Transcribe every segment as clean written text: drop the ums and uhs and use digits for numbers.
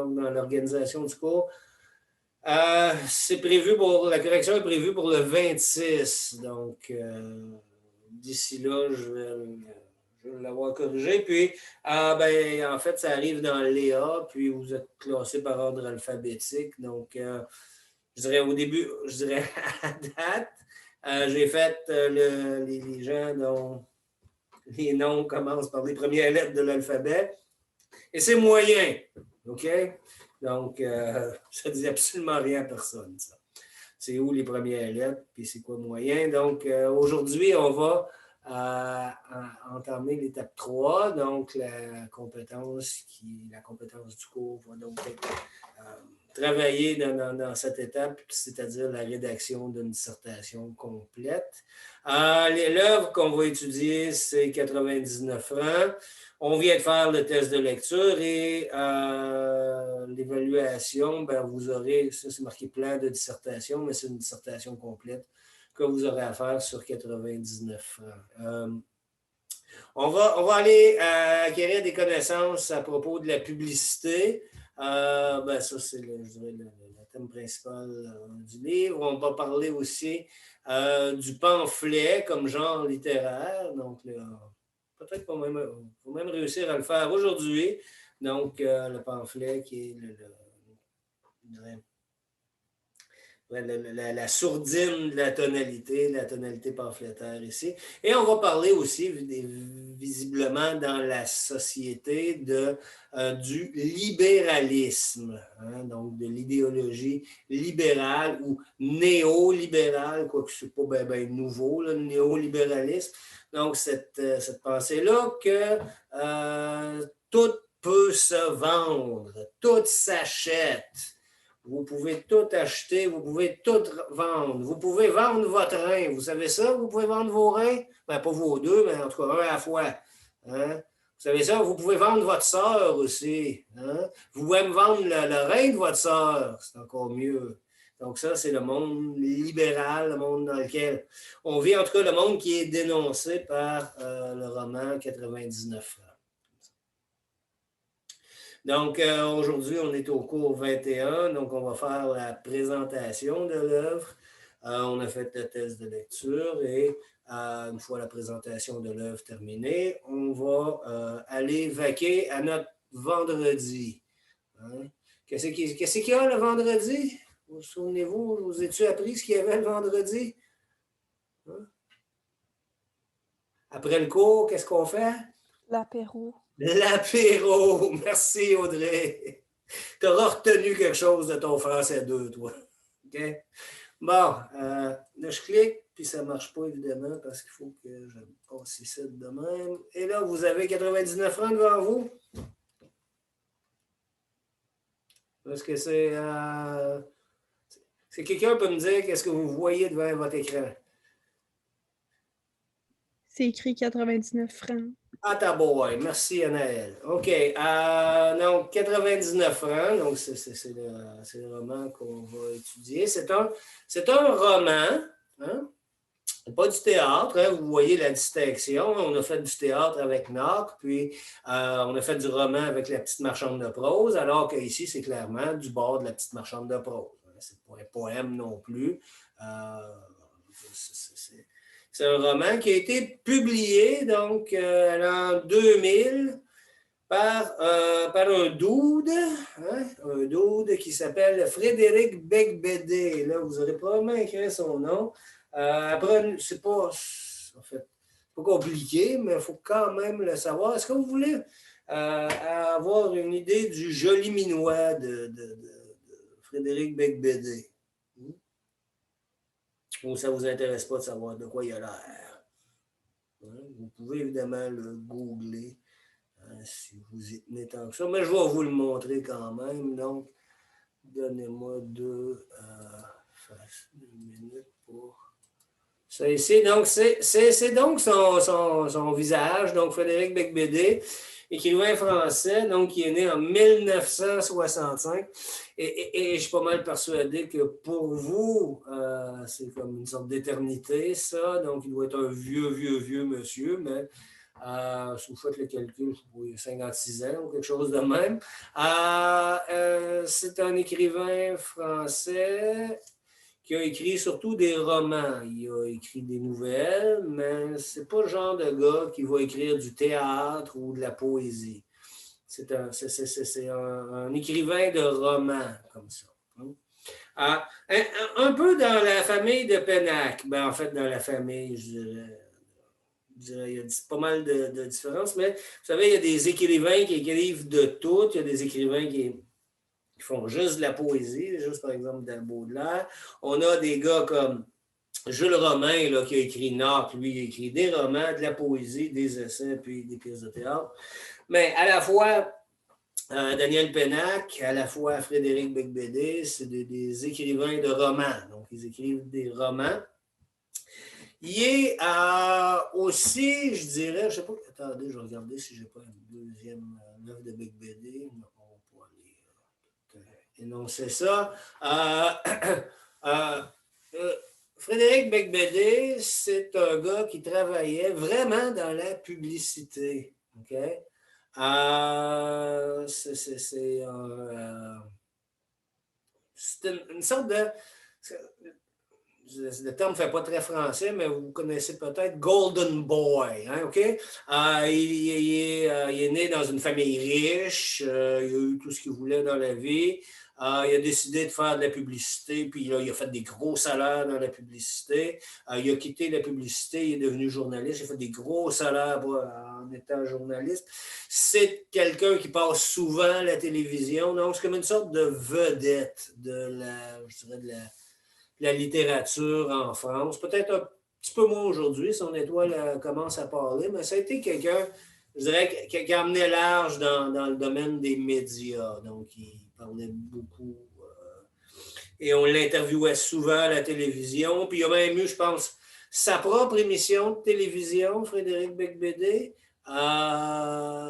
donc dans l'organisation du cours. La correction est prévue pour le 26. Donc, d'ici là, je vais l'avoir corrigé. Puis, en fait, ça arrive dans l'EA, puis vous êtes classé par ordre alphabétique. Donc, je dirais au début, je dirais à date, j'ai fait les gens dont les noms commencent par les premières lettres de l'alphabet. Et c'est moyen. OK? Donc, ça ne dit absolument rien à personne, ça. C'est où les premières lettres, puis c'est quoi moyen. Donc, aujourd'hui, on va entamer l'étape 3. Donc, la compétence du cours va donc être travaillée dans cette étape, c'est-à-dire la rédaction d'une dissertation complète. L'œuvre qu'on va étudier, c'est 99 francs. On vient de faire le test de lecture et l'évaluation, vous aurez, ça c'est marqué plan de dissertation, mais c'est une dissertation complète que vous aurez à faire sur 99 francs. On va aller acquérir des connaissances à propos de la publicité. Ça, c'est le thème principal du livre. On va parler aussi du pamphlet comme genre littéraire. Donc, peut-être qu'on va même réussir à le faire aujourd'hui. Donc, le pamphlet qui est la sourdine de la tonalité pamphlétaire ici. Et on va parler aussi, visiblement, dans la société du libéralisme, hein, donc de l'idéologie libérale ou néolibérale, quoique ce n'est pas bien nouveau, le néolibéralisme. Donc, cette pensée-là que tout peut se vendre, tout s'achète. Vous pouvez tout acheter, vous pouvez tout vendre. Vous pouvez vendre votre rein. Vous savez ça? Vous pouvez vendre vos reins? Pas vos deux, mais en tout cas, un à la fois. Hein? Vous savez ça? Vous pouvez vendre votre sœur aussi. Hein? Vous pouvez me vendre le rein de votre sœur. C'est encore mieux. Donc ça, c'est le monde libéral, le monde dans lequel on vit. En tout cas, le monde qui est dénoncé par le roman 99 francs. Donc, aujourd'hui, on est au cours 21, donc on va faire la présentation de l'œuvre. On a fait le test de lecture et une fois la présentation de l'œuvre terminée, on va aller vaquer à notre vendredi. Hein? Qu'est-ce qu'il y a le vendredi? Vous souvenez-vous, vous avez-tu appris ce qu'il y avait le vendredi? Hein? Après le cours, qu'est-ce qu'on fait? L'apéro. L'apéro! Merci, Audrey. Tu auras retenu quelque chose de ton français 2, toi. OK? Bon, là, je clique, puis ça ne marche pas, évidemment, parce qu'il faut que je passe ici de même. Et là, vous avez 99 francs devant vous. Est-ce que c'est... quelqu'un peut me dire qu'est-ce que vous voyez devant votre écran? C'est écrit 99 francs. Ah, ta boy. Merci, Anaël. OK. Donc, 99 francs. Donc, c'est le roman qu'on va étudier. C'est un roman. Hein? Pas du théâtre. Hein? Vous voyez la distinction. On a fait du théâtre avec Nock, puis on a fait du roman avec La Petite Marchande de prose, alors qu'ici, c'est clairement du bord de La Petite Marchande de prose. C'est pas un poème non plus. C'est un roman qui a été publié donc en 2000 par un dude, hein, qui s'appelle Frédéric Beigbeder. Là, vous aurez probablement écrit son nom. Après, c'est pas compliqué, mais il faut quand même le savoir. Est-ce que vous voulez avoir une idée du joli minois de Frédéric Beigbeder? Ou ça ne vous intéresse pas de savoir de quoi il a l'air? Vous pouvez évidemment le googler si vous y tenez tant que ça, mais je vais vous le montrer quand même. Donc, donnez-moi deux minutes pour ça ici. Donc, c'est donc son visage, donc Frédéric Beigbeder, écrivain français, donc qui est né en 1965. Et je suis pas mal persuadé que pour vous, c'est comme une sorte d'éternité, ça. Donc, il doit être un vieux monsieur, mais si vous faites le calcul, 56 ans ou quelque chose de même. c'est un écrivain français qui a écrit surtout des romans. Il a écrit des nouvelles, mais c'est pas le genre de gars qui va écrire du théâtre ou de la poésie. C'est un écrivain de romans, comme ça. Un peu dans la famille de Pennac. Ben, en fait, dans la famille, il y a pas mal de différences, mais vous savez, il y a des écrivains qui écrivent de tout. Il y a des écrivains qui font juste de la poésie, juste par exemple dans le Baudelaire. On a des gars comme Jules Romain, là, qui a écrit Narc, lui, il a écrit des romans, de la poésie, des essais, puis des pièces de théâtre. Mais à la fois, Daniel Pennac, à la fois Frédéric Beigbeder, c'est des écrivains de romans. Donc, ils écrivent des romans. Il est aussi, je dirais, je ne sais pas, attendez, je vais regarder si je n'ai pas une deuxième œuvre de Beigbeder. On va aller énoncer ça. Frédéric Beigbeder, c'est un gars qui travaillait vraiment dans la publicité. OK? C'est une sorte de... Le terme ne fait pas très français, mais vous connaissez peut-être Golden Boy. Hein, OK? Il est né dans une famille riche. Il a eu tout ce qu'il voulait dans la vie. Il a décidé de faire de la publicité, puis là, il a fait des gros salaires dans la publicité. Il a quitté la publicité, il est devenu journaliste. Il a fait des gros salaires en étant journaliste. C'est quelqu'un qui passe souvent à la télévision. Donc, c'est comme une sorte de vedette de la littérature en France. Peut-être un petit peu moins aujourd'hui, son étoile commence à parler, mais ça a été quelqu'un, je dirais, qui a amené large dans le domaine des médias. Donc, il parlait beaucoup. Et on l'interviewait souvent à la télévision. Puis il a même eu, je pense, sa propre émission de télévision, Frédéric Beigbeder.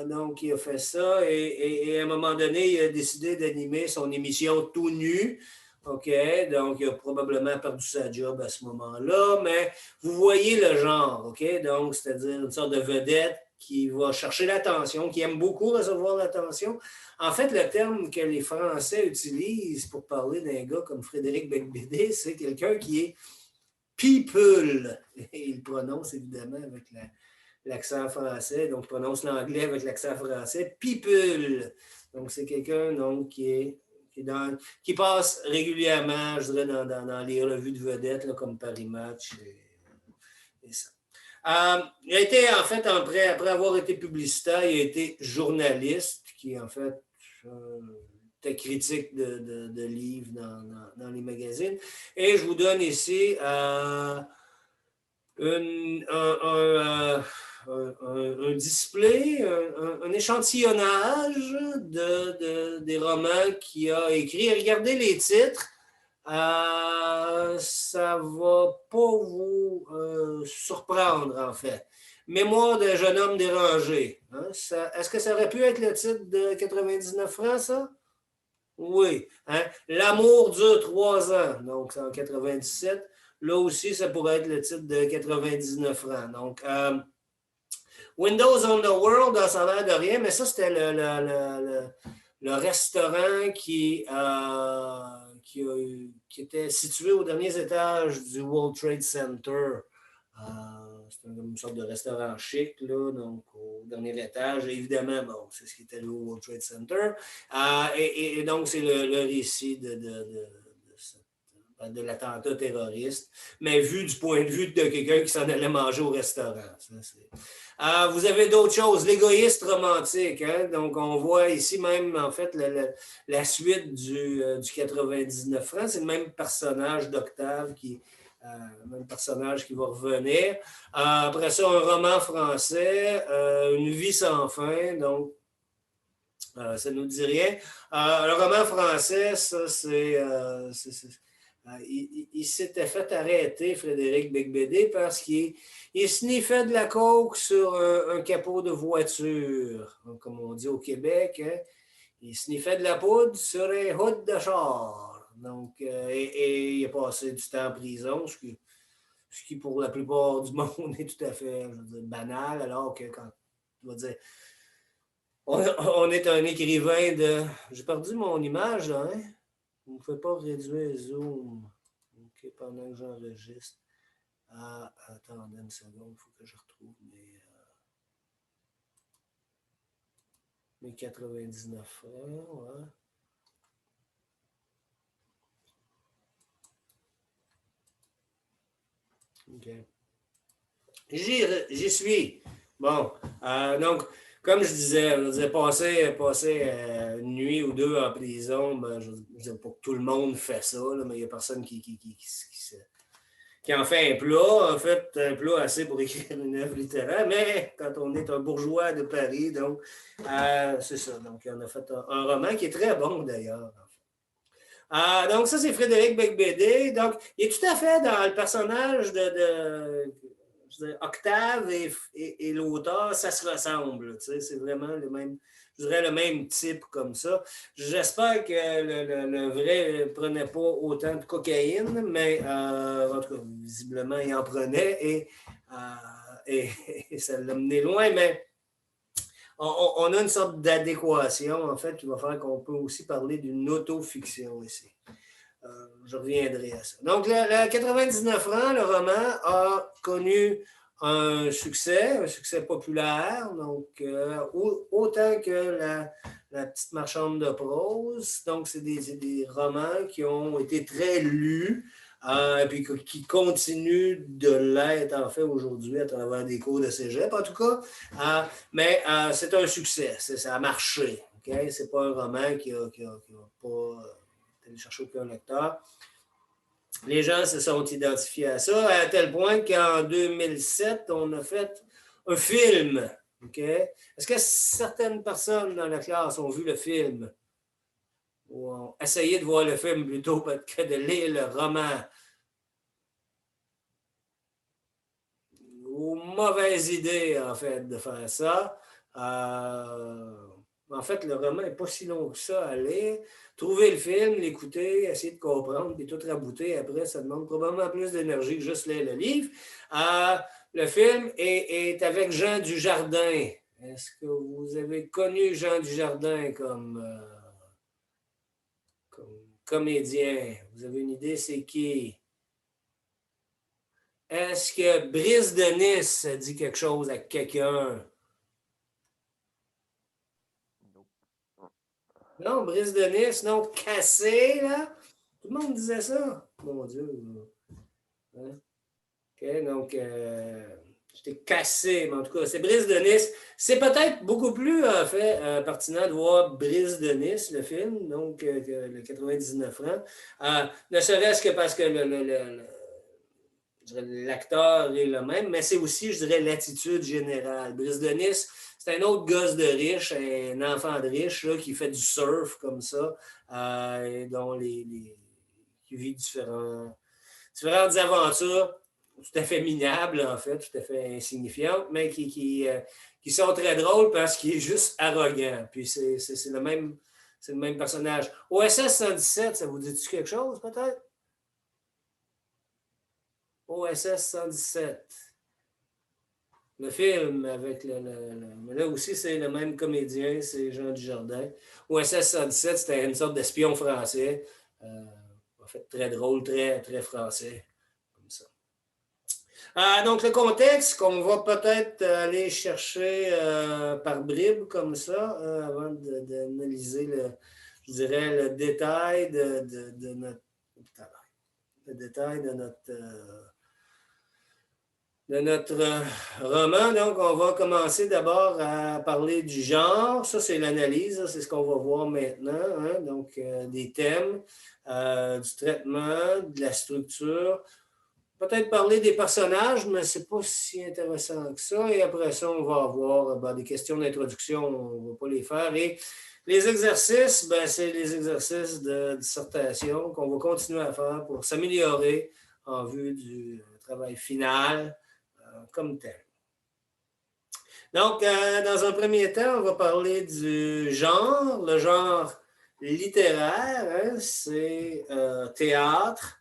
Donc, il a fait ça. Et à un moment donné, il a décidé d'animer son émission Tout nu. OK, donc il a probablement perdu sa job à ce moment-là, mais vous voyez le genre, OK? Donc, c'est-à-dire une sorte de vedette qui va chercher l'attention, qui aime beaucoup recevoir l'attention. En fait, le terme que les Français utilisent pour parler d'un gars comme Frédéric Beigbeder, c'est quelqu'un qui est people. Et il prononce évidemment avec l'accent français, donc il prononce l'anglais avec l'accent français, people. Donc, c'est quelqu'un donc, qui passe régulièrement, je dirais, dans les revues de vedettes, là, comme Paris Match et ça. Il a été, en fait, après avoir été publicitaire, il a été journaliste, qui, en fait, était critique de livres dans les magazines. Et je vous donne ici un display, un échantillonnage des romans qu'il a écrits. Regardez les titres. Ça ne va pas vous surprendre, en fait. Mémoire d'un jeune homme dérangé. Hein? Est-ce que ça aurait pu être le titre de 99 francs, ça? Oui. Hein? L'amour dure 3 ans. Donc, c'est en 97. Là aussi, ça pourrait être le titre de 99 francs. Donc, Windows on the World, ça a l'air de rien, mais ça, c'était le restaurant qui était situé aux derniers étages du World Trade Center. C'était une sorte de restaurant chic, là, donc au dernier étage. Et évidemment, bon, c'est ce qui était le World Trade Center. Et donc, c'est le récit de l'attentat terroriste, mais vu du point de vue de quelqu'un qui s'en allait manger au restaurant. Ça, vous avez d'autres choses, l'égoïste romantique. Hein? Donc, on voit ici même, en fait, la suite du 99 francs. C'est le même personnage d'Octave le même personnage qui va revenir. Après ça, un roman français, Une vie sans fin. Donc, ça ne nous dit rien. Le roman français, ça, il s'était fait arrêter, Frédéric Beigbeder, parce qu'il sniffait de la coke sur un capot de voiture, comme on dit au Québec. Hein? Il sniffait de la poudre sur un hood de char. Donc, et il a passé du temps en prison, ce qui pour la plupart du monde est tout à fait, je veux dire, banal, alors que quand on va dire On est un écrivain de... J'ai perdu mon image, là, hein? Vous ne pouvez pas réduire Zoom. OK, pendant que j'enregistre. Ah, attendez une seconde, il faut que je retrouve mes 99 francs. Ouais. OK. J'y suis. Bon, donc, comme je disais passer une nuit ou deux en prison, ben, je ne dis pas que tout le monde fait ça, là, mais il n'y a personne qui en fait un plat, en fait, un plat assez pour écrire une œuvre littéraire, mais quand on est un bourgeois de Paris, donc, c'est ça. Donc, on a fait un roman qui est très bon, d'ailleurs. Donc, ça, c'est Frédéric Beigbeder. Donc, il est tout à fait dans le personnage je dirais, Octave et l'auteur, ça se ressemble. Tu sais, c'est vraiment le même, je dirais, le même type comme ça. J'espère que le vrai ne prenait pas autant de cocaïne, mais en tout cas, visiblement, il en prenait et ça l'a mené loin, mais on a une sorte d'adéquation, en fait, qui va faire qu'on peut aussi parler d'une autofiction ici. Je reviendrai à ça. Donc, le 99 francs, le roman a connu un succès populaire, donc autant que la petite marchande de prose. Donc, c'est des romans qui ont été très lus, et puis qui continuent de l'être, en fait, aujourd'hui, à travers des cours de cégep, en tout cas. Mais c'est un succès, ça a marché. Okay? C'est pas un roman qui a pas aller chercher aucun lecteur. Les gens se sont identifiés à ça, à tel point qu'en 2007, on a fait un film. Okay? Est-ce que certaines personnes dans la classe ont vu le film? Ou ont essayé de voir le film plutôt que de lire le roman? Ou mauvaise idée, en fait, de faire ça. En fait, le roman n'est pas si long que ça à lire. Trouver le film, l'écouter, essayer de comprendre, puis tout rabouter après, ça demande probablement plus d'énergie que juste lire le livre. Le film est avec Jean Dujardin. Est-ce que vous avez connu Jean Dujardin comme comédien? Vous avez une idée, c'est qui? Est-ce que Brise de Nice dit quelque chose à quelqu'un? Non, Brise de Nice, non, Cassé, là. Tout le monde disait ça. Mon Dieu. Hein? OK, donc, j'étais cassé, mais en tout cas, c'est Brise de Nice. C'est peut-être beaucoup plus, en fait, pertinent de voir Brise de Nice, le film, donc, que le 99 francs. Ne serait-ce que parce que l'acteur est le même, mais c'est aussi, je dirais, l'attitude générale. Brise de Nice, c'est un autre gosse de riche, un enfant de riche là, qui fait du surf comme ça, dont qui vit différentes aventures tout à fait minables, en fait, tout à fait insignifiantes, mais qui sont très drôles parce qu'il est juste arrogant. Puis c'est le même personnage. OSS 117, ça vous dit-tu quelque chose, peut-être? OSS 117. Le film avec mais là aussi, c'est le même comédien, c'est Jean Dujardin. OSS 117, c'était une sorte d'espion français. En fait, très drôle, très, très français. Comme ça. Donc, le contexte qu'on va peut-être aller chercher par bribes comme ça, avant d'analyser je dirais, le détail de notre. Le détail de notre roman. Donc, on va commencer d'abord à parler du genre. Ça, c'est l'analyse. C'est ce qu'on va voir maintenant. Hein? Donc, des thèmes, du traitement, de la structure. Peut-être parler des personnages, mais ce n'est pas si intéressant que ça. Et après ça, on va avoir des questions d'introduction. On ne va pas les faire. Et les exercices, c'est les exercices de dissertation qu'on va continuer à faire pour s'améliorer en vue du travail final comme tel. Donc, dans un premier temps, on va parler du genre. Le genre littéraire, hein, c'est théâtre,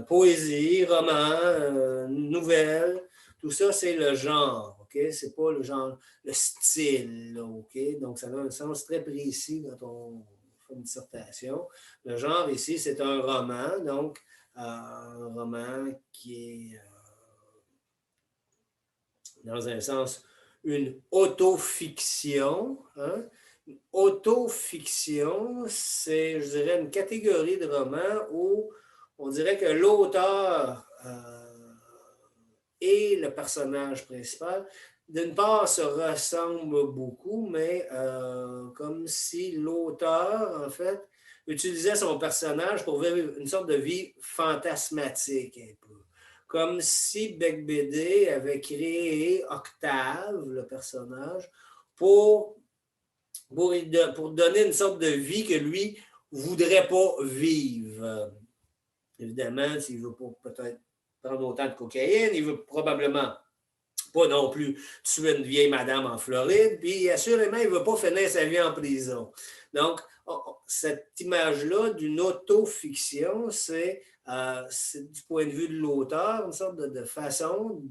poésie, roman, nouvelle. Tout ça, c'est le genre. OK? C'est pas le genre, le style, là, OK? Donc, ça a un sens très précis quand on fait une dissertation. Le genre ici, c'est un roman, donc un roman qui est, dans un sens, une autofiction. Hein? Une autofiction, c'est, je dirais, une catégorie de romans où on dirait que l'auteur et le personnage principal, d'une part, se ressemblent beaucoup, mais comme si l'auteur, en fait, utilisait son personnage pour vivre une sorte de vie fantasmatique un peu. Comme si Beck BD avait créé Octave, le personnage, pour, pour donner une sorte de vie que lui ne voudrait pas vivre. Évidemment, s'il ne veut pas peut-être prendre autant de cocaïne, il ne veut probablement pas non plus tuer une vieille madame en Floride, puis assurément, il ne veut pas finir sa vie en prison. Donc, cette image-là d'une autofiction, c'est du point de vue de l'auteur, une sorte de façon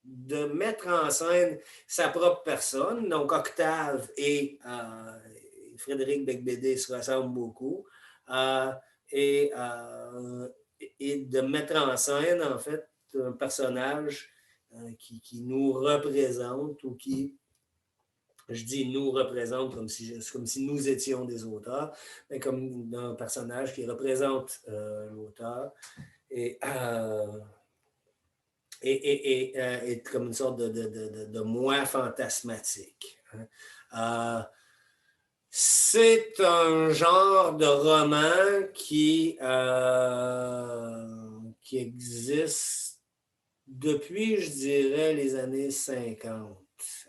de mettre en scène sa propre personne. Donc, Octave et Frédéric Beigbeder se ressemblent beaucoup. Et de mettre en scène, en fait, un personnage qui nous représente ou qui, je dis nous représente comme si nous étions des auteurs, mais comme un personnage qui représente l'auteur et, comme une sorte de moi fantasmatique. C'est un genre de roman qui existe depuis, je dirais, les années 50.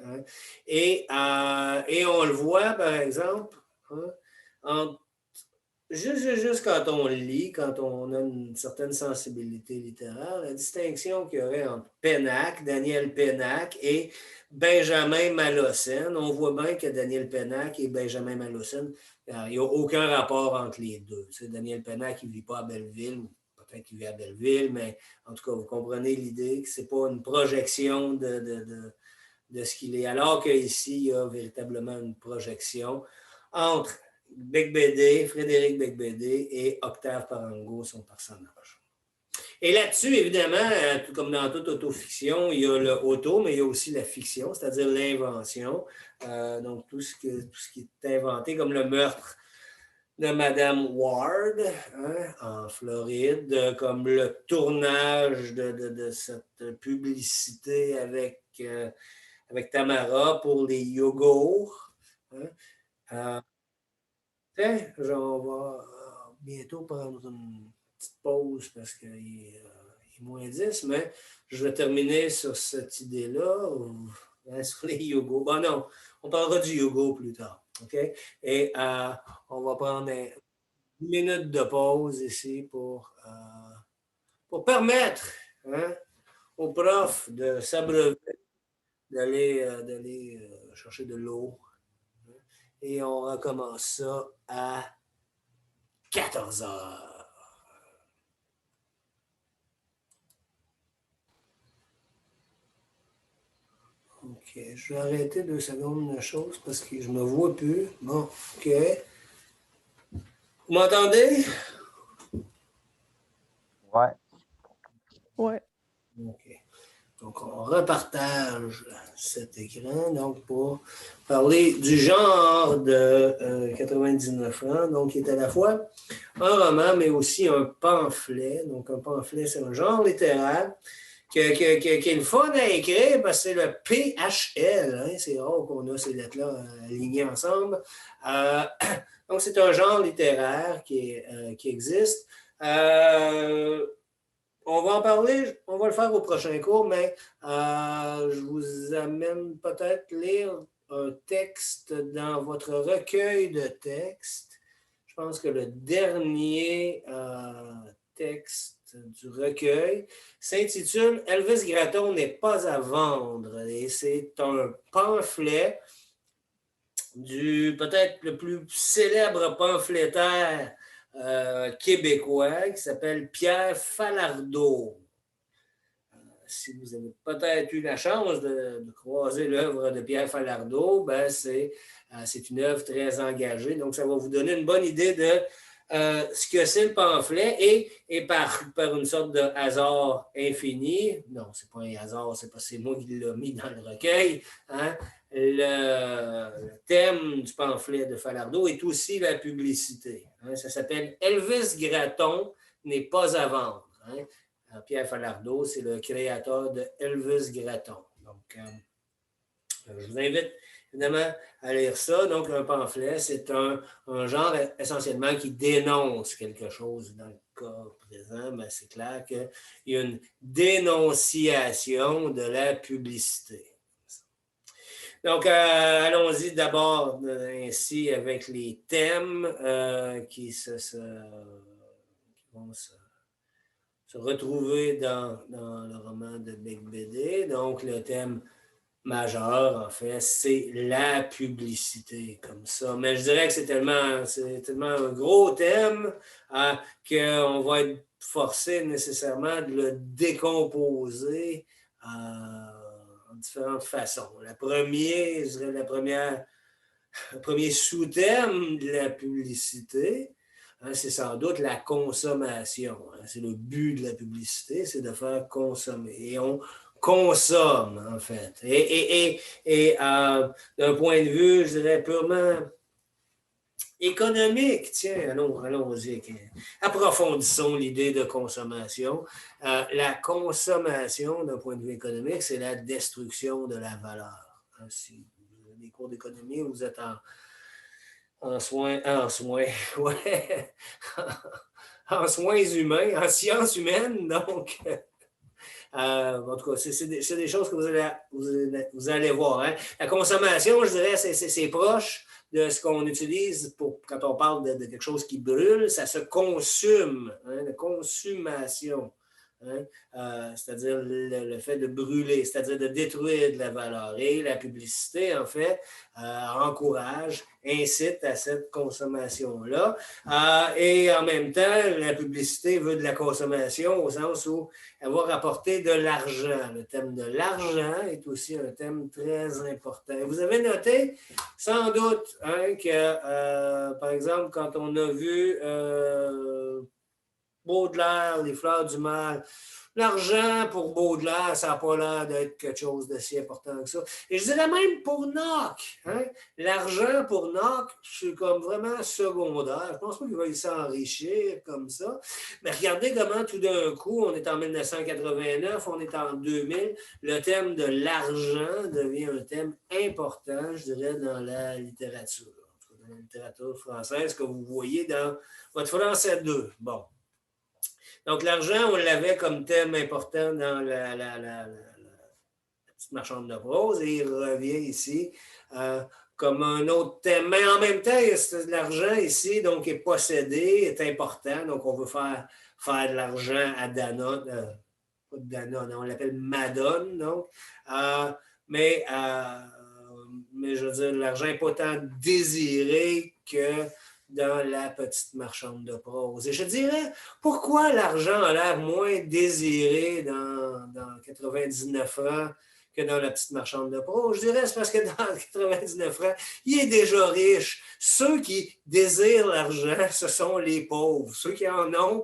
Hein? Et on le voit, par exemple, hein, juste quand on lit, quand on a une certaine sensibilité littéraire, la distinction qu'il y aurait entre Pennac, Daniel Pennac et Benjamin Malocène, on voit bien que Daniel Pennac et Benjamin Malocène, il n'y a aucun rapport entre les deux. Tu sais, Daniel Pennac, il ne vit pas à Belleville, ou peut-être qu'il vit à Belleville, mais en tout cas, vous comprenez l'idée que ce n'est pas une projection de ce qu'il est. Alors qu'ici, il y a véritablement une projection entre Beck BD, Frédéric Beck BD et Octave Parango, son personnage. Et là-dessus, évidemment, tout comme dans toute autofiction, il y a le auto, mais il y a aussi la fiction, c'est-à-dire l'invention. Donc, tout ce qui est inventé, comme le meurtre de Madame Ward hein, en Floride, comme le tournage de cette publicité avec Tamara pour les yogourts. Hein. On va bientôt prendre une petite pause parce qu'il est moins 10, mais je vais terminer sur cette idée-là, sur les yogos. Bon, non, on parlera du yoga plus tard. OK? Et on va prendre une minute de pause ici pour permettre hein, aux profs de s'abreuver, d'aller chercher de l'eau. Et on recommence ça à 14 heures. OK. Je vais arrêter 2 secondes la chose parce que je ne me vois plus. Bon, OK. Vous m'entendez? Ouais. Ouais. OK. Donc, on repartage cet écran donc pour parler du genre de 99 francs, donc qui est à la fois un roman, mais aussi un pamphlet. Donc, un pamphlet, c'est un genre littéraire qui est le fun à écrire parce que c'est le PHL. Hein? C'est rare qu'on a ces lettres-là alignées ensemble. Donc, c'est un genre littéraire qui existe. On va en parler, on va le faire au prochain cours, mais je vous amène peut-être lire un texte dans votre recueil de textes. Je pense que le dernier texte du recueil s'intitule Elvis Gratton n'est pas à vendre et c'est un pamphlet du peut-être le plus célèbre pamphlétaire québécois qui s'appelle Pierre Falardeau. si vous avez peut-être eu la chance de croiser l'œuvre de Pierre Falardeau, ben c'est une œuvre très engagée. Donc, ça va vous donner une bonne idée de ce que c'est le pamphlet et par une sorte de hasard infini, non, c'est pas un hasard, c'est moi qui l'ai mis dans le recueil, hein, le thème du pamphlet de Falardeau est aussi la publicité. Hein, ça s'appelle Elvis Gratton n'est pas à vendre. Hein. Pierre Falardeau, c'est le créateur de Elvis Gratton. Donc, je vous invite évidemment à lire ça. Donc, un pamphlet, c'est un genre essentiellement qui dénonce quelque chose. Dans le cas présent, ben, c'est clair qu'il y a une dénonciation de la publicité. Donc, allons-y d'abord ainsi avec les thèmes qui vont se retrouver dans le roman de Bec BD. Donc, le thème majeur, en fait, c'est la publicité, comme ça. Mais je dirais que c'est tellement un gros thème qu'on va être forcé nécessairement de le décomposer en différentes façons. Je dirais le premier sous-thème de la publicité, hein, c'est sans doute la consommation. Hein. C'est le but de la publicité, c'est de faire consommer. Et on consomme, en fait. Et d'un point de vue, je dirais, purement économique, tiens, allons-y. Approfondissons l'idée de consommation. La consommation, d'un point de vue économique, c'est la destruction de la valeur. Hein, si vous avez des cours d'économie, vous êtes en soins, ouais, en soins humains, en sciences humaines, donc... en tout cas, c'est des choses que vous allez voir. Hein. La consommation, je dirais, c'est proche de ce qu'on utilise quand on parle de quelque chose qui brûle, ça se consume, hein, la consommation. Hein, c'est-à-dire le fait de brûler, c'est-à-dire de détruire de la valeur. Et la publicité, en fait, encourage, incite à cette consommation-là. Et en même temps, la publicité veut de la consommation au sens où elle va rapporter de l'argent. Le thème de l'argent est aussi un thème très important. Vous avez noté, sans doute, hein, que, par exemple, quand on a vu Baudelaire, Les Fleurs du Mal. L'argent pour Baudelaire, ça n'a pas l'air d'être quelque chose de si important que ça. Et je dirais même pour Nock. Hein? L'argent pour Nock, c'est comme vraiment secondaire. Je ne pense pas qu'il va s'enrichir comme ça. Mais regardez comment tout d'un coup, on est en 1989, on est en 2000, le thème de l'argent devient un thème important, je dirais, dans la littérature. Dans la littérature française que vous voyez dans votre français 2. Bon. Donc, l'argent, on l'avait comme thème important dans la petite marchande de prose et il revient ici comme un autre thème. Mais en même temps, l'argent ici, donc, est possédé, est important. Donc, on veut faire de l'argent à Danone. Pas de Danone, on l'appelle Madone, donc. Mais je veux dire, l'argent n'est pas tant désiré que dans la petite marchande de prose. Et je dirais, pourquoi l'argent a l'air moins désiré dans 99 francs que dans la petite marchande de prose? Je dirais, c'est parce que dans 99 francs, il est déjà riche. Ceux qui désirent l'argent, ce sont les pauvres. Ceux qui en ont,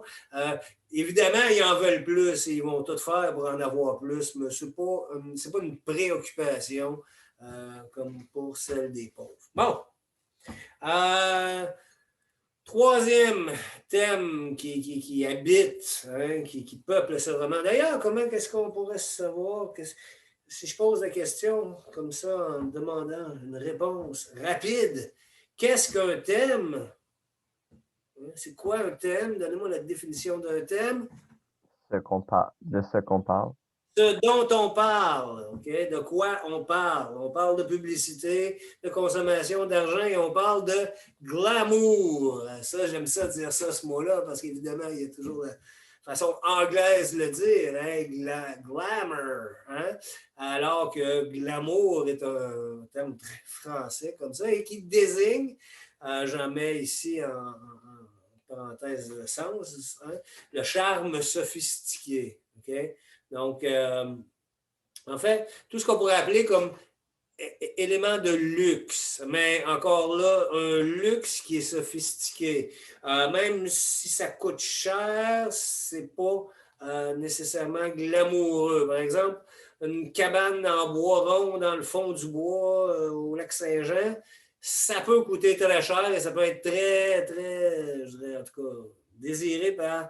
évidemment, ils en veulent plus et ils vont tout faire pour en avoir plus, mais ce n'est pas une préoccupation comme pour celle des pauvres. Bon. Troisième thème qui habite, hein, qui peuple ce roman. D'ailleurs, comment est-ce qu'on pourrait savoir, si je pose la question comme ça en demandant une réponse rapide, qu'est-ce qu'un thème? C'est quoi un thème? Donnez-moi la définition d'un thème. De ce qu'on parle. Ce dont on parle, okay? De quoi on parle? On parle de publicité, de consommation d'argent et on parle de glamour. Ça, j'aime ça dire ça, ce mot-là, parce qu'évidemment, il y a toujours la façon anglaise de le dire, hein? Glamour. Hein? Alors que glamour est un terme très français comme ça et qui désigne, j'en mets ici en parenthèse le sens, hein, le charme sophistiqué. Okay? Donc, en fait, tout ce qu'on pourrait appeler comme élément de luxe, mais encore là, un luxe qui est sophistiqué. Même si ça coûte cher, c'est pas nécessairement glamoureux. Par exemple, une cabane en bois rond dans le fond du bois au lac Saint-Jean, ça peut coûter très cher et ça peut être très, très, je dirais en tout cas, désiré par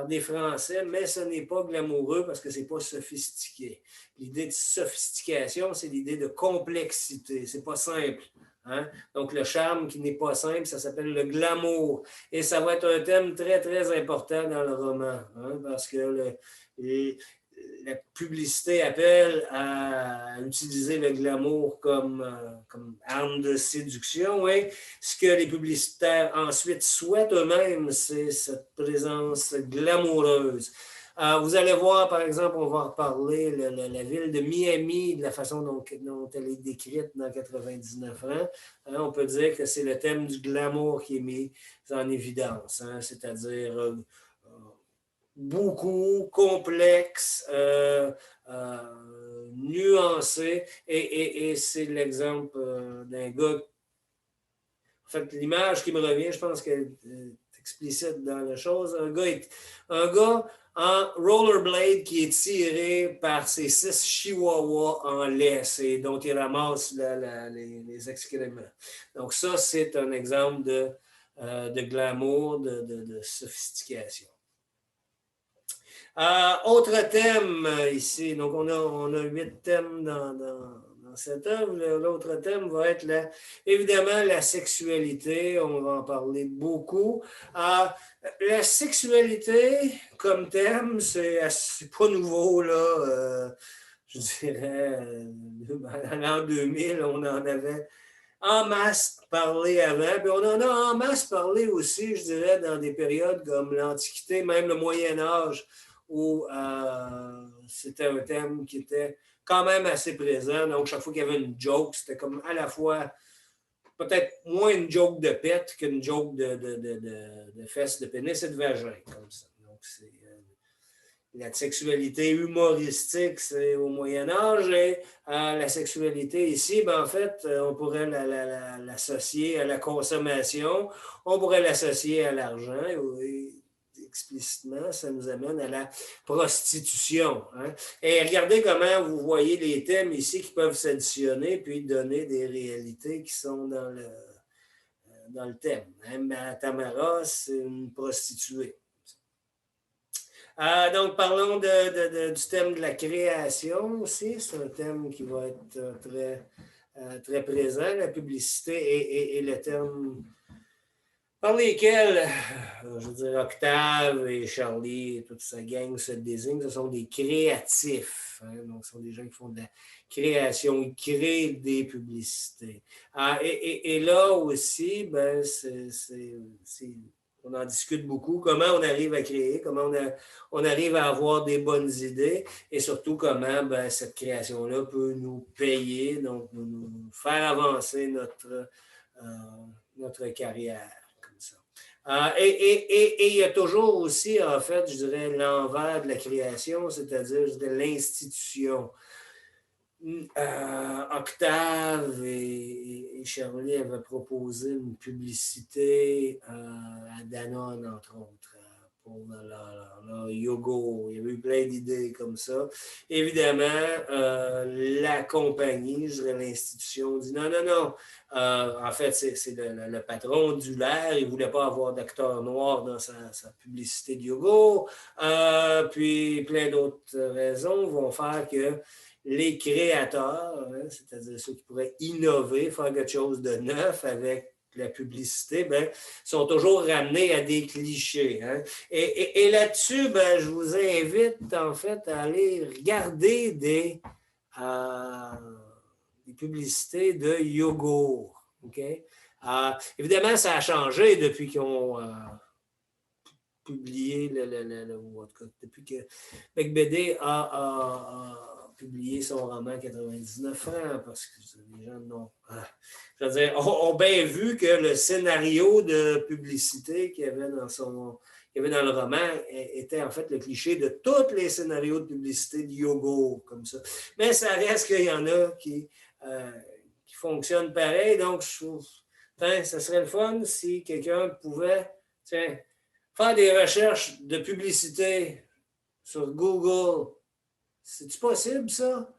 des Français, mais ce n'est pas glamoureux parce que ce n'est pas sophistiqué. L'idée de sophistication, c'est l'idée de complexité. C'est pas simple. Hein? Donc, le charme qui n'est pas simple, ça s'appelle le glamour. Et ça va être un thème très, très important dans le roman, hein? Parce que la publicité appelle à utiliser le glamour comme arme de séduction. Et ce que les publicitaires ensuite souhaitent eux-mêmes, c'est cette présence glamoureuse. Vous allez voir, par exemple, on va reparler la ville de Miami, de la façon dont elle est décrite dans 99 ans. Hein, on peut dire que c'est le thème du glamour qui est mis en évidence, hein, c'est-à-dire beaucoup complexe, nuancé, et c'est l'exemple d'un gars. En fait, l'image qui me revient, je pense qu'elle est explicite dans la chose. Un gars en rollerblade qui est tiré par ses 6 chihuahuas en laisse et dont il ramasse les excréments. Donc ça, c'est un exemple de glamour, de sophistication. Autre thème ici, donc on a 8 thèmes dans cette œuvre. L'autre thème va être évidemment la sexualité, on va en parler beaucoup. La sexualité comme thème, c'est pas nouveau, là. Je dirais, en l'an 2000, on en avait en masse parlé avant, puis on en a en masse parlé aussi, je dirais, dans des périodes comme l'Antiquité, même le Moyen Âge, où c'était un thème qui était quand même assez présent. Donc, chaque fois qu'il y avait une joke, c'était comme à la fois peut-être moins une joke de pète qu'une joke de fesses, de pénis et de vagin, comme ça. Donc, c'est la sexualité humoristique, c'est au Moyen Âge, et la sexualité ici, ben, en fait, on pourrait l'associer à la consommation, on pourrait l'associer à l'argent, et explicitement, ça nous amène à la prostitution. Hein? Et regardez comment vous voyez les thèmes ici qui peuvent s'additionner puis donner des réalités qui sont dans le thème. Même Tamara, c'est une prostituée. Donc, parlons du thème de la création aussi. C'est un thème qui va être très présent, la publicité et le thème par lesquels, je veux dire, Octave et Charlie et toute sa gang se désignent, ce sont des créatifs. Hein? Donc, ce sont des gens qui font de la création, ils créent des publicités. Et là aussi, ben, on en discute beaucoup, comment on arrive à créer, comment on arrive à avoir des bonnes idées et surtout comment ben, cette création-là peut nous payer, donc nous faire avancer notre carrière. Et il y a toujours aussi, en fait, je dirais, l'envers de la création, c'est-à-dire l'institution. Octave et Charlie avaient proposé une publicité à Danone, entre autres, pour leur yogourt. Il y avait eu plein d'idées comme ça. Évidemment, la compagnie, je dirais l'institution, dit non. En fait, c'est le patron d'Hulaire. Il ne voulait pas avoir d'acteur noir dans sa publicité de yogourt. Puis plein d'autres raisons vont faire que les créateurs, hein, c'est-à-dire ceux qui pourraient innover, faire quelque chose de neuf avec la publicité, ben, sont toujours ramenés à des clichés. Hein. Et là-dessus, ben, je vous invite en fait à aller regarder des publicités de yogourt. Okay? Évidemment, ça a changé depuis qu'ils ont publié, en tout cas, depuis que Bec BD a publié son roman 99 francs parce que les gens n'ont. Je veux dire, ont bien vu que le scénario de publicité qu'il y avait dans le roman était en fait le cliché de tous les scénarios de publicité de Yogo, comme ça. Mais ça reste qu'il y en a qui fonctionnent pareil. Donc, je trouve, ça serait le fun si quelqu'un pouvait faire des recherches de publicité sur Google. C'est-tu possible, ça?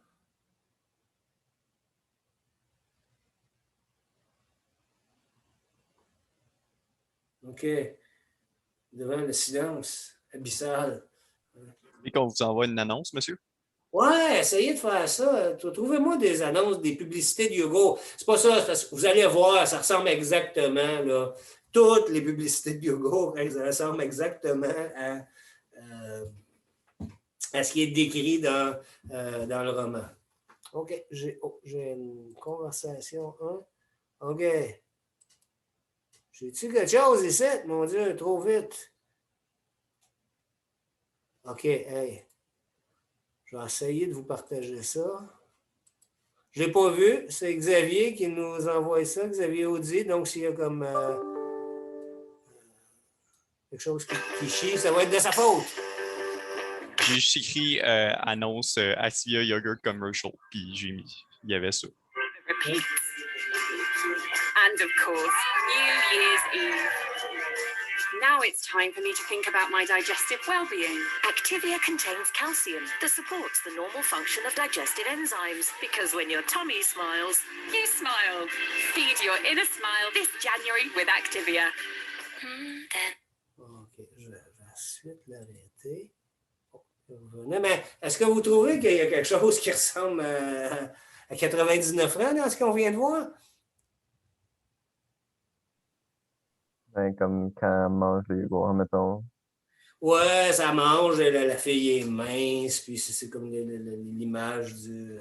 OK. Devant le silence abyssal. Et qu'on vous envoie une annonce, monsieur? Ouais, essayez de faire ça. Trouvez-moi des annonces, des publicités de Yogo. C'est pas ça, parce que vous allez voir, ça ressemble exactement, là. Toutes les publicités de Yogo, ça ressemble exactement à ce qui est décrit dans le roman. OK, j'ai une conversation. Hein? OK. J'ai-tu quelque chose ici? Mon Dieu, trop vite. OK, hey. Je vais essayer de vous partager ça. Je ne l'ai pas vu. C'est Xavier qui nous envoie ça, Xavier Audi. Donc, s'il y a comme quelque chose qui chie, ça va être de sa faute. J'ai juste écrit annonce Activia Yogurt Commercial, puis il y avait ça. Repeat. And of course, New Year's Eve. Now it's time for me to think about my digestive well-being. Activia contains calcium that supports the normal function of digestive enzymes. Because when your tummy smiles, you smile. Feed your inner smile this January with Activia. OK, je vais ensuite l'arrêter. Mais est-ce que vous trouvez qu'il y a quelque chose qui ressemble à 99 francs dans ce qu'on vient de voir? Ben, comme quand on mange les yogourts, mettons. Ouais, ça mange, la fille est mince, puis c'est comme l'image du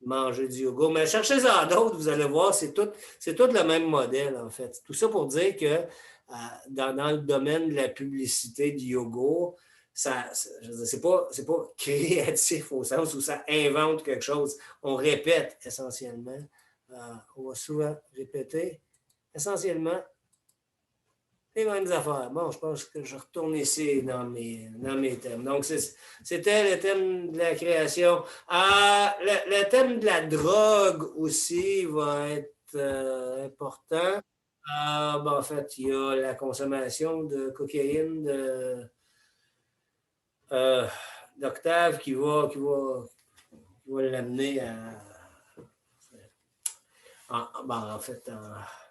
manger du yogourt. Mais cherchez-en d'autres, vous allez voir, c'est tout le même modèle, en fait. Tout ça pour dire que dans le domaine de la publicité du yogourt, c'est pas créatif au sens où ça invente quelque chose. On répète essentiellement. On va souvent répéter essentiellement les mêmes affaires. Bon, je pense que je retourne ici dans mes thèmes. Donc, c'était le thème de la création. Le thème de la drogue aussi va être important. En fait, il y a la consommation de cocaïne d'Octave qui va l'amener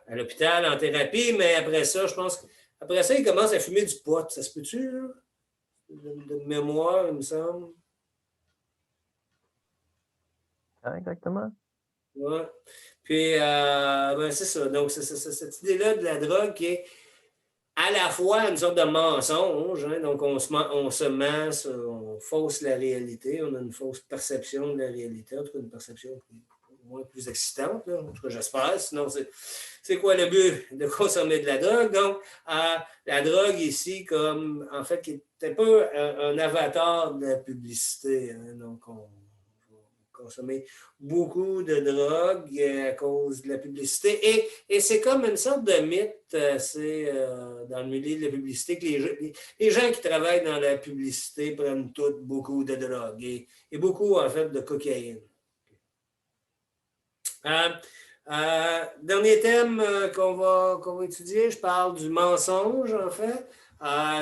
à l'hôpital, en thérapie, mais après ça, je pense qu'après ça, il commence à fumer du pot. Ça se peut-tu, là? De mémoire, il me semble. Ah, exactement. Ouais. Puis, c'est ça. Donc, c'est cette idée-là de la drogue qui est à la fois une sorte de mensonge. Hein? Donc, on se ment, on fausse la réalité. On a une fausse perception de la réalité. En tout cas, une perception moins plus excitante. Là. En tout cas, j'espère. Sinon, c'est quoi le but de consommer de la drogue? Donc, la drogue ici, comme, en fait, qui est un peu un avatar de la publicité. Hein? Donc, on consommer beaucoup de drogue à cause de la publicité. Et c'est comme une sorte de mythe, dans le milieu de la publicité, que les gens qui travaillent dans la publicité prennent toutes beaucoup de drogue et beaucoup, en fait, de cocaïne. Dernier thème qu'on va étudier, je parle du mensonge, en fait.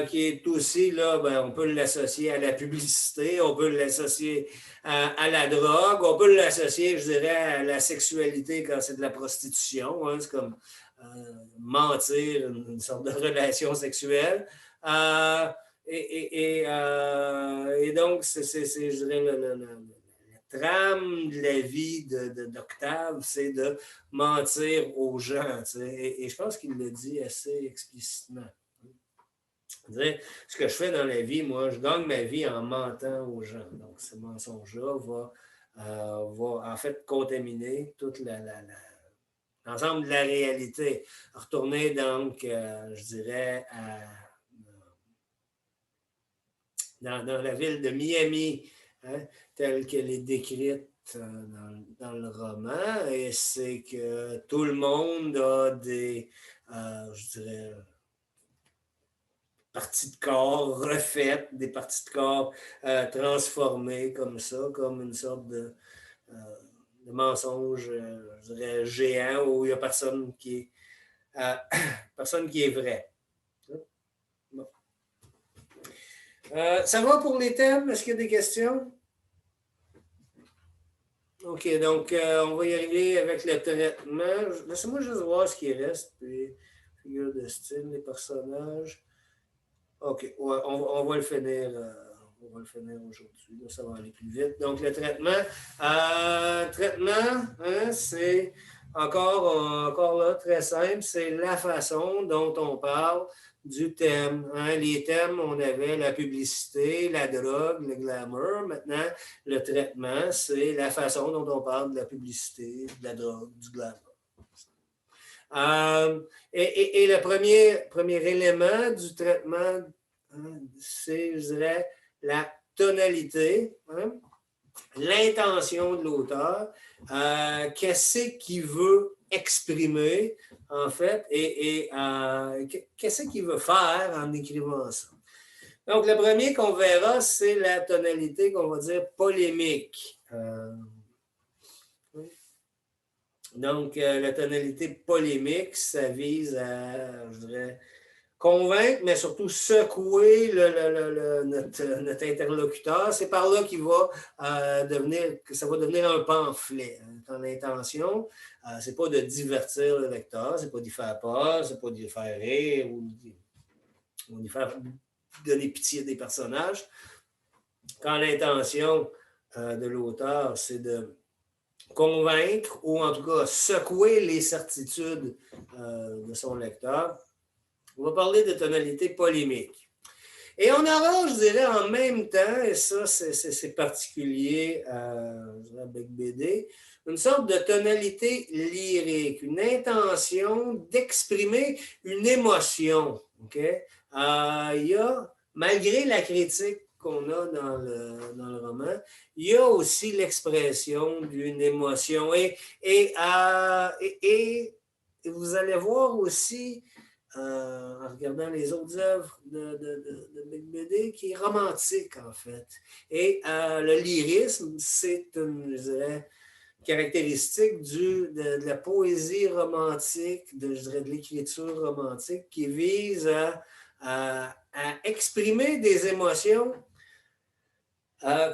Qui est aussi, là, on peut l'associer à la publicité, on peut l'associer à la drogue, on peut l'associer, je dirais, à la sexualité quand c'est de la prostitution. Hein, c'est comme mentir, une sorte de relation sexuelle. Et donc, c'est je dirais, la trame de la vie d'Octave, c'est de mentir aux gens. Et je pense qu'il le dit assez explicitement. Ce que je fais dans la vie, moi, je gagne ma vie en mentant aux gens. Donc, ce mensonge-là va en fait contaminer toute l'ensemble de la réalité. Retourner donc, je dirais, dans la ville de Miami, hein, telle qu'elle est décrite dans le roman, et c'est que tout le monde a des, je dirais, parties de corps refaites, des parties de corps transformées comme ça, comme une sorte de mensonge, je dirais, géant, où il n'y a personne personne qui est vrai. Bon. Ça va pour les thèmes? Est-ce qu'il y a des questions? OK, donc on va y arriver avec le traitement. Laissez-moi juste voir ce qui reste. Puis, figure de style, les personnages. OK, ouais, on va le finir. On va le finir aujourd'hui. Là, ça va aller plus vite. Donc, le traitement. Traitement, hein, c'est encore là, très simple. C'est la façon dont on parle du thème. Hein. Les thèmes, on avait la publicité, la drogue, le glamour. Maintenant, le traitement, c'est la façon dont on parle de la publicité, de la drogue, du glamour. Et le premier élément du traitement, hein, c'est, je dirais, la tonalité, hein, l'intention de l'auteur, qu'est-ce qu'il veut exprimer, en fait, et qu'est-ce qu'il veut faire en écrivant ça. Donc, le premier qu'on verra, c'est la tonalité qu'on va dire polémique. Donc, la tonalité polémique, ça vise à, je dirais, convaincre, mais surtout secouer notre interlocuteur. C'est par là qu'il va que ça va devenir un pamphlet. Hein. Ton intention, c'est pas de divertir le lecteur, c'est pas d'y faire peur, c'est pas d'y faire rire ou d'y faire donner pitié des personnages. Quand l'intention de l'auteur, c'est de convaincre ou en tout cas secouer les certitudes de son lecteur, on va parler de tonalité polémique. Et on aura, je dirais, en même temps, et ça c'est particulier à Bec BD, une sorte de tonalité lyrique, une intention d'exprimer une émotion. Okay? Il y a, malgré la critique qu'on a dans le roman, il y a aussi l'expression d'une émotion. Et vous allez voir aussi, en regardant les autres œuvres de BD, qui est romantique, en fait. Et le lyrisme, c'est une, je dirais, caractéristique de la poésie romantique, je dirais, de l'écriture romantique, qui vise à exprimer des émotions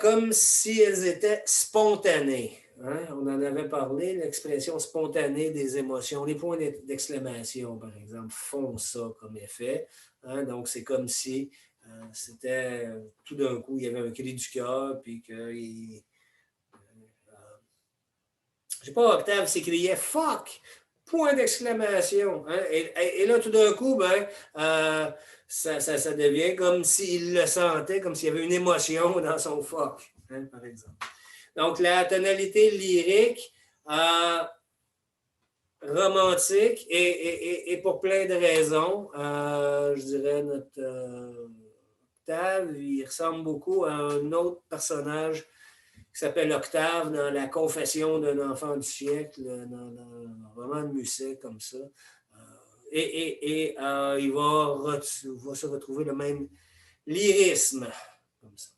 comme si elles étaient spontanées. Hein? On en avait parlé, l'expression spontanée des émotions. Les points d'exclamation, par exemple, font ça comme effet. Hein? Donc, c'est comme si c'était tout d'un coup, il y avait un cri du cœur, puis que je sais pas, Octave s'écriait « fuck », point d'exclamation. Hein? Et là, tout d'un coup, ça devient comme s'il le sentait, comme s'il y avait une émotion dans son fuck, hein, par exemple. Donc, la tonalité lyrique, romantique, et pour plein de raisons, je dirais, notre Octave, il ressemble beaucoup à un autre personnage qui s'appelle Octave dans La Confession d'un enfant du siècle, dans le roman de Musset, comme ça. Il va se retrouver le même lyrisme, comme ça.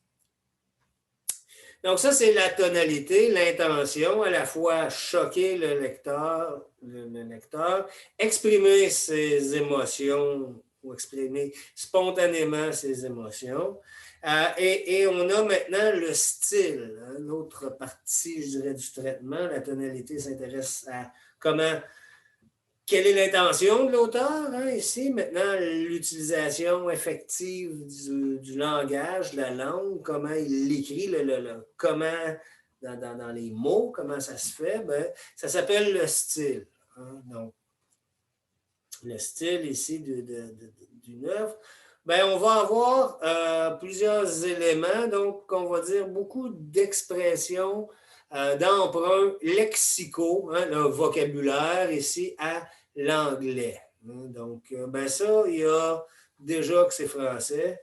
Donc ça, c'est la tonalité, l'intention, à la fois choquer le lecteur, exprimer ses émotions ou exprimer spontanément ses émotions. Et on a maintenant le style, hein, l'autre partie, je dirais, du traitement. La tonalité s'intéresse à quelle est l'intention de l'auteur, hein, ici. Maintenant, l'utilisation effective du langage, de la langue, comment il l'écrit, comment, dans les mots, comment ça se fait, ça s'appelle le style. Hein, donc, le style ici d'une œuvre. On va avoir plusieurs éléments, donc on va dire beaucoup d'expressions, d'emprunts lexicaux, hein, le vocabulaire ici à l'anglais. Donc, ça, il y a déjà que c'est français.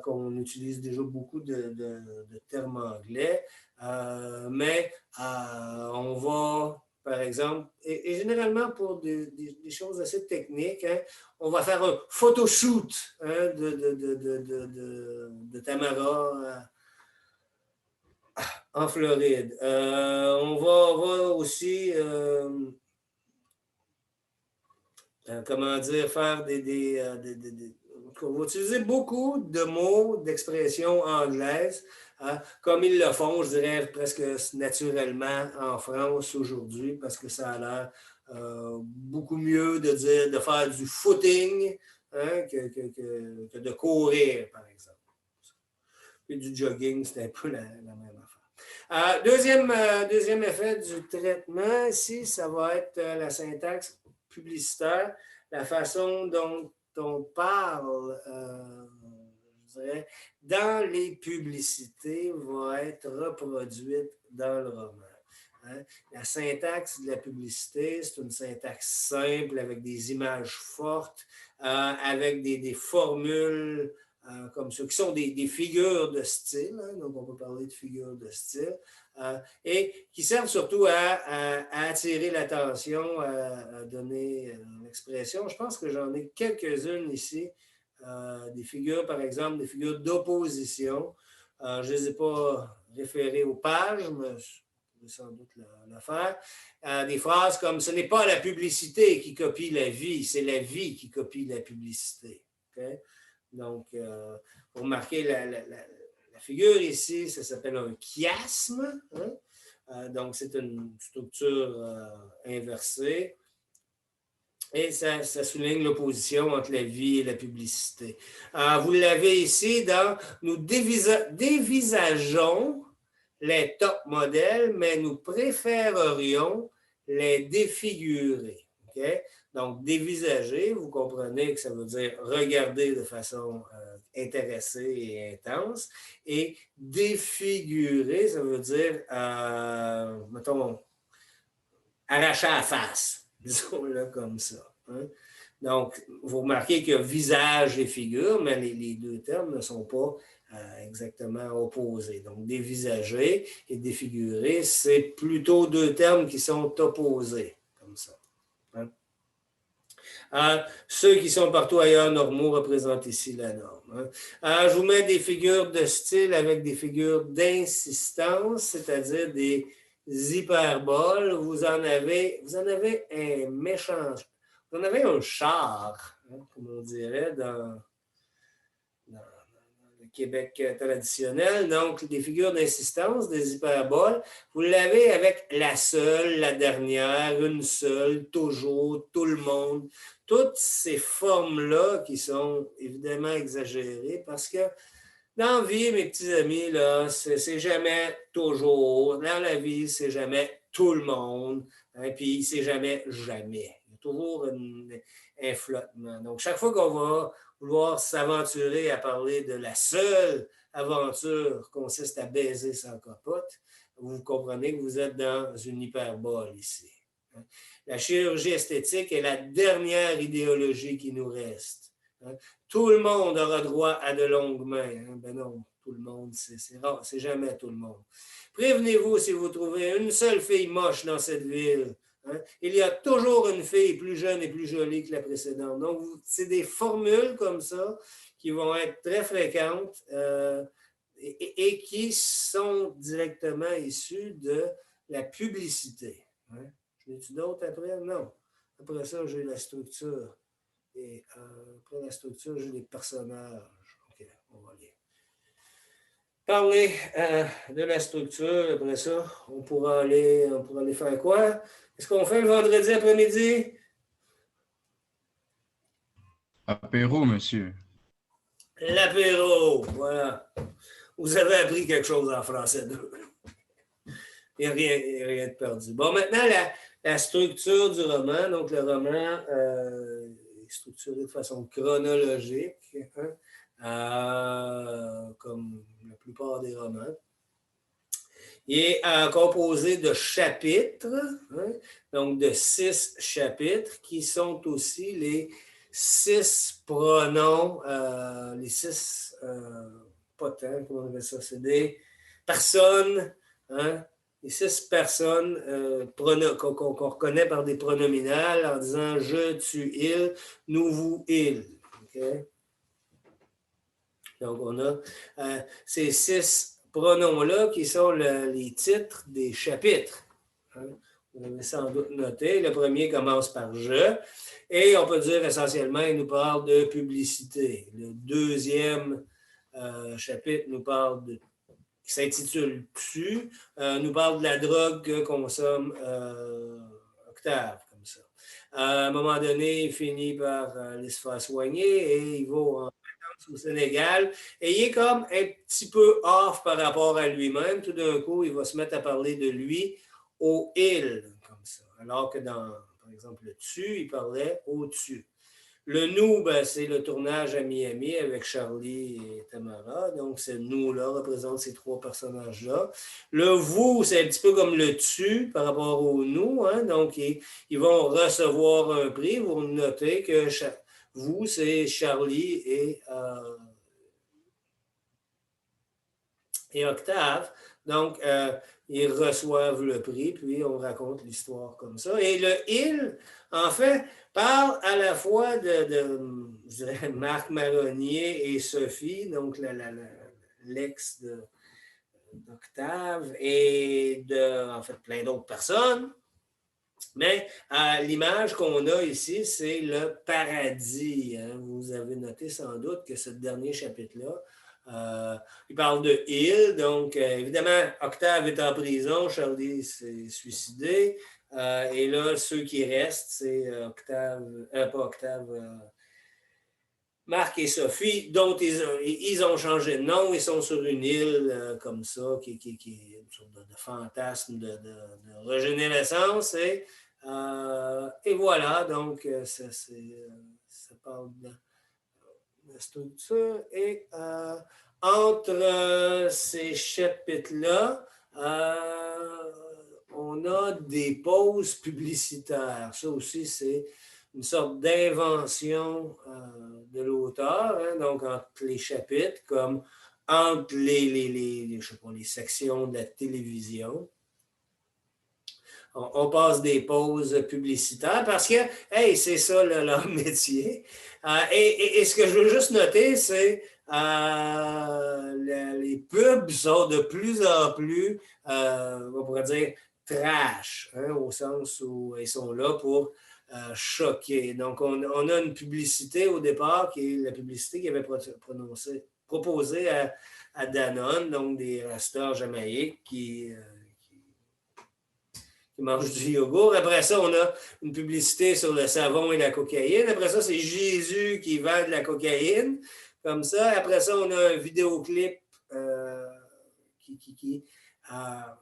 qu'on utilise déjà beaucoup de termes anglais, mais on va, par exemple, et généralement pour des choses assez techniques, hein, on va faire un photoshoot hein, de Tamara en Floride. On va aussi, comment dire, faire on va utiliser beaucoup de mots, d'expressions anglaises, hein, comme ils le font, je dirais, presque naturellement en France aujourd'hui, parce que ça a l'air beaucoup mieux de faire du footing hein, que de courir, par exemple. Et du jogging, c'est un peu la même affaire. Deuxième effet du traitement, ici, ça va être la syntaxe publicitaire, la façon dont on parle, je dirais, dans les publicités va être reproduite dans le roman. Hein? La syntaxe de la publicité, c'est une syntaxe simple avec des images fortes, avec des formules comme ça, qui sont des figures de style, hein, donc on peut parler de figures de style, et qui servent surtout à attirer l'attention, à donner l'expression. Je pense que j'en ai quelques-unes ici, des figures, par exemple, des figures d'opposition. Je ne les ai pas référées aux pages, mais je vais sans doute le faire. Des phrases comme « Ce n'est pas la publicité qui copie la vie, c'est la vie qui copie la publicité. Okay? » Donc, vous remarquez la figure ici, ça s'appelle un chiasme. Hein? Donc, c'est une structure inversée. Et ça souligne l'opposition entre la vie et la publicité. Vous l'avez ici dans « Nous dévisageons les top modèles, mais nous préférerions les défigurer. Okay? » Donc, dévisager, vous comprenez que ça veut dire regarder de façon intéressée et intense. Et défigurer, ça veut dire, mettons, arracher la face, disons-le comme ça. Hein? Donc, vous remarquez qu'il y a visage et figure, mais les deux termes ne sont pas exactement opposés. Donc, dévisager et défigurer, c'est plutôt deux termes qui sont opposés, comme ça. Hein? Ceux qui sont partout ailleurs normaux représentent ici la norme. Hein. Je vous mets des figures de style avec des figures d'insistance, c'est-à-dire des hyperboles. Vous en avez un méchant, vous en avez un char, hein, comme on dirait dans le Québec traditionnel. Donc, des figures d'insistance, des hyperboles. Vous l'avez avec la seule, la dernière, une seule, toujours, tout le monde. Toutes ces formes-là qui sont évidemment exagérées parce que dans la vie, mes petits amis, là, c'est jamais toujours. Dans la vie, c'est jamais tout le monde. Hein, puis c'est jamais jamais. Il y a toujours un flottement. Donc, chaque fois qu'on va vouloir s'aventurer à parler de la seule aventure consiste à baiser sans capote, vous comprenez que vous êtes dans une hyperbole ici. La chirurgie esthétique est la dernière idéologie qui nous reste. Tout le monde aura droit à de longues mains. Ben non, tout le monde, c'est rare, c'est jamais tout le monde. Prévenez-vous si vous trouvez une seule fille moche dans cette ville. Hein? Il y a toujours une fille plus jeune et plus jolie que la précédente. Donc, c'est des formules comme ça qui vont être très fréquentes et qui sont directement issues de la publicité. Hein? J'en ai-tu d'autres après? Non. Après ça, j'ai la structure. Et après la structure, j'ai les personnages. OK, on va aller parler de la structure. Après ça, on pourra aller faire quoi? Qu'est-ce qu'on fait le vendredi après-midi? Apéro, monsieur. L'apéro, voilà. Vous avez appris quelque chose en français d'eux. Il n'y a rien de perdu. Bon, maintenant, la structure du roman. Donc, le roman est structuré de façon chronologique, hein, comme la plupart des romans. Il est composé de chapitres, hein, donc de 6 chapitres, qui sont aussi les 6 pronoms, les 6 pas tant, comment on appelle ça? C'est des personnes, hein? Les 6 personnes qu'on reconnaît par des pronominales en disant je, tu, il, nous, vous, il. Okay? Donc, on a ces 6 pronoms-là qui sont les titres des chapitres. Hein? Vous avez sans doute noté. Le premier commence par je. Et on peut dire essentiellement, il nous parle de publicité. Le deuxième chapitre nous parle qui s'intitule Tu, nous parle de la drogue que consomme Octave, comme ça. À un moment donné, il finit par aller se faire soigner et il va en vacances au Sénégal. Et il est comme un petit peu off par rapport à lui-même. Tout d'un coup, il va se mettre à parler de lui au il, comme ça. Alors que dans, par exemple, le tu, il parlait au tu. Le nous, ben, c'est le tournage à Miami avec Charlie et Tamara. Donc, ce nous-là représente ces 3 personnages-là. Le vous, c'est un petit peu comme le tu par rapport au nous. Hein? Donc, ils vont recevoir un prix. Vous notez que vous, c'est Charlie et Octave. Donc, ils reçoivent le prix, puis on raconte l'histoire comme ça. Et le il, en fait, parle à la fois de je dirais, Marc Marronnier et Sophie, donc l'ex d'Octave, et en fait, plein d'autres personnes. Mais l'image qu'on a ici, c'est le paradis. Hein. Vous avez noté sans doute que ce dernier chapitre-là, il parle de il, donc évidemment, Octave est en prison, Charlie s'est suicidé, et là, ceux qui restent, c'est Marc et Sophie, dont ils ont changé de nom, ils sont sur une île comme ça, qui est une sorte de fantasme de régénérescence, et voilà, donc ça parle de la structure, et entre ces chapitres-là, on a des pauses publicitaires. Ça aussi, c'est une sorte d'invention de l'auteur, hein, donc entre les chapitres, comme entre les sections de la télévision. On passe des pauses publicitaires parce que, hey, c'est ça leur métier. Et ce que je veux juste noter, c'est les pubs sont de plus en plus, on pourrait dire, trash, hein, au sens où ils sont là pour choquer. Donc, on a une publicité au départ, qui est la publicité qui avait proposée à Danone, donc des resteurs jamaïques qui mangent du yogourt. Après ça, on a une publicité sur le savon et la cocaïne. Après ça, c'est Jésus qui vend de la cocaïne, comme ça. Après ça, on a un vidéoclip qui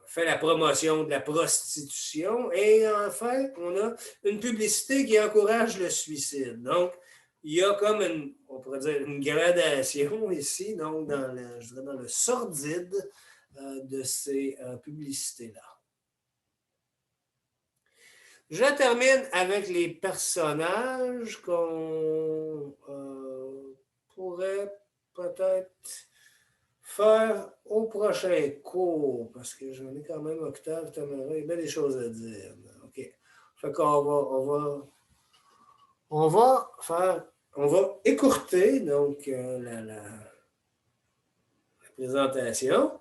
fait la promotion de la prostitution. Et enfin, on a une publicité qui encourage le suicide. Donc, il y a comme on pourrait dire une gradation ici, donc dans le sordide de ces publicités-là. Je termine avec les personnages qu'on pourrait peut-être faire au prochain cours, parce que j'en ai quand même Octave, Tamara, il y a bien des choses à dire. OK. Fait qu'on on va écourter donc la présentation.